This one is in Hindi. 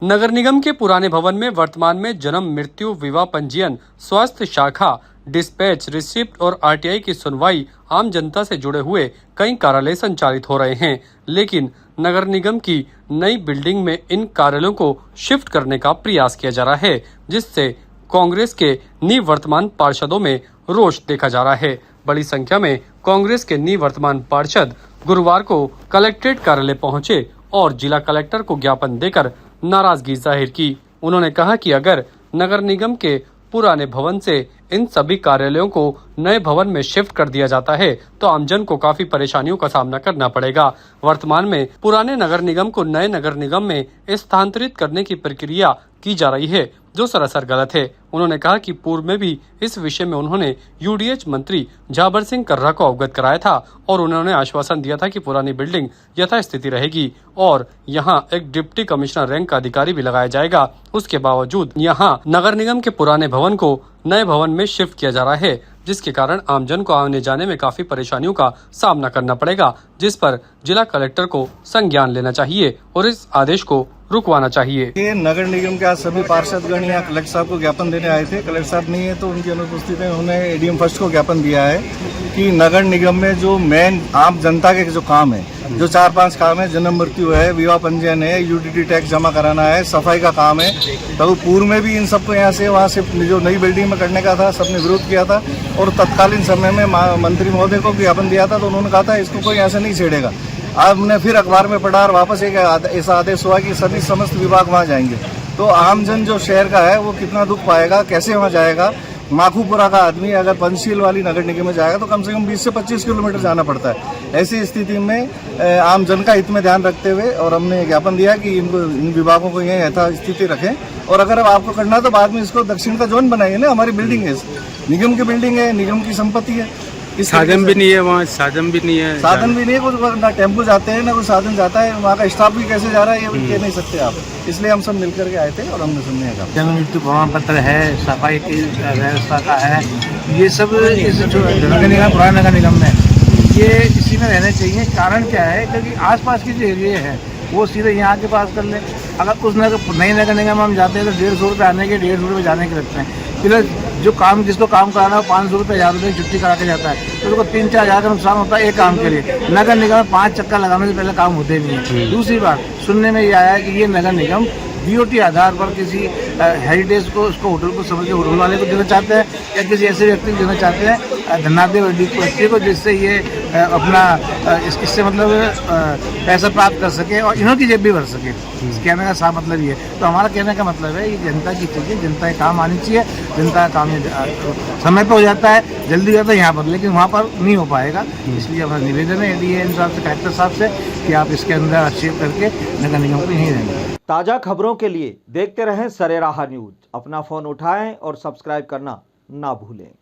नगर निगम के पुराने भवन में वर्तमान में जन्म मृत्यु विवाह पंजीयन स्वास्थ्य शाखा डिस्पैच रिसिप्ट और आरटीआई की सुनवाई आम जनता से जुड़े हुए कई कार्यालय संचालित हो रहे हैं, लेकिन नगर निगम की नई बिल्डिंग में इन कार्यालयों को शिफ्ट करने का प्रयास किया जा रहा है, जिससे कांग्रेस के निवर्तमान पार्षदों में रोष देखा जा रहा है। बड़ी संख्या में कांग्रेस के निवर्तमान पार्षद गुरुवार को कलेक्ट्रेट कार्यालय पहुंचे और जिला कलेक्टर को ज्ञापन देकर नाराजगी जाहिर की। उन्होंने कहा कि अगर नगर निगम के पुराने भवन से इन सभी कार्यालयों को नए भवन में शिफ्ट कर दिया जाता है तो आमजन को काफी परेशानियों का सामना करना पड़ेगा। वर्तमान में पुराने नगर निगम को नए नगर निगम में स्थानांतरित करने की प्रक्रिया की जा रही है, जो सरासर गलत है। उन्होंने कहा कि पूर्व में भी इस विषय में उन्होंने यूडीएच मंत्री झाबर सिंह कर्रा को अवगत कराया था और उन्होंने आश्वासन दिया था कि पुरानी बिल्डिंग यथास्थिति रहेगी और यहां एक डिप्टी कमिश्नर रैंक का अधिकारी भी लगाया जाएगा। उसके बावजूद यहां नगर निगम के पुराने भवन को नए भवन में शिफ्ट किया जा रहा है, जिसके कारण आमजन को आने जाने में काफी परेशानियों का सामना करना पड़ेगा, जिस पर जिला कलेक्टर को संज्ञान लेना चाहिए और इस आदेश को रुकवाना चाहिए। ये नगर निगम के आज सभी पार्षदगण यहाँ कलेक्टर साहब को ज्ञापन देने आए थे। कलेक्टर साहब नहीं है तो उनकी अनुपस्थिति में उन्होंने एडीएम फर्स्ट को ज्ञापन दिया है कि नगर निगम में जो मेन आम जनता के जो काम है, जो 4-5 काम है, जन्म मृत्यु है, विवाह पंजीयन है, यूटीटी टैक्स जमा कराना है, सफाई का काम है, तो पूर्व में भी इन सबको यहाँ से वहाँ से जो नई बिल्डिंग में करने का था सबने विरोध किया था और तत्कालीन समय में मंत्री महोदय को ज्ञापन दिया था तो उन्होंने कहा था इसको कोई यहाँ से नहीं छेड़ेगा। आज हमने फिर अखबार में पढ़ा और वापस एक ऐसा आदेश हुआ कि सभी समस्त विभाग वहाँ जाएंगे, तो आमजन जो शहर का है वो कितना दुख पाएगा, कैसे वहाँ जाएगा। माखूपुरा का आदमी अगर पंचशील वाली नगर निगम में जाएगा तो कम से कम 20 से 25 किलोमीटर जाना पड़ता है। ऐसी स्थिति में आम जन का हित में ध्यान रखते हुए और हमने ज्ञापन दिया कि इन विभागों को यह यथास्थिति रखें और अगर आपको करना है तो बाद में इसको दक्षिण का जोन बनाइए ना। हमारी बिल्डिंग है, निगम की बिल्डिंग है, निगम की संपत्ति है, साधन भी नहीं है, वहाँ साधन भी नहीं है, साधन भी नहीं है, कुछ ना टेम्पो जाते हैं ना कोई साधन जाता है, वहाँ का स्टाफ भी कैसे जा रहा है ये भी कह नहीं सकते आप। इसलिए हम सब मिलकर के आए थे और हमने सुनने का जन्म मृत्यु प्रमाण पत्र है, सफाई की व्यवस्था का है, ये सब इस नगर निगम पुराना नगर निगम में ये इसी में रहने चाहिए। कारण क्या है, क्योंकि आसपास की जो एरिया है वो सीधे यहाँ के पास कर लें। अगर उस नई नगर निगम में हम जाते हैं तो 150 रुपये आने के 150 रुपये जाने के लगते हैं। फिर जो काम जिसको काम कराना है 500 रुपये 1000 रुपये की छुट्टी करा के जाता है तो उसको 3-4 हज़ार का नुकसान होता है एक काम के लिए। नगर निगम में 5 चक्कर लगाने से पहले काम होते नहीं है। दूसरी बात सुनने में ये आया है कि ये नगर निगम बीओटी आधार पर किसी हेरिटेज को उसको होटल को समझ के होटल वाले को देना चाहते हैं या किसी ऐसे व्यक्ति को देना चाहते हैं धनाढ़ व्यक्ति को, जिससे ये अपना इससे मतलब पैसा प्राप्त कर सके और इन्हों की जेब भी भर सके। कहने का साफ मतलब ये है। तो हमारा कहने का मतलब है ये जनता की चीज़ें जनता के काम आनी चाहिए। जनता का काम समय पर हो जाता है, जल्दी हो जाता है यहाँ पर, लेकिन वहाँ पर नहीं हो पाएगा। इसलिए हमारा निवेदन है डीएम साहब से, कलेक्टर साहब से कि आप इसके अंदर हस्तक्षेप करके नगर निगम को यहीं रहेंगे। ताज़ा खबरों के लिए देखते रहें सरेराह न्यूज। अपना फ़ोन उठाएं और सब्सक्राइब करना ना भूलें।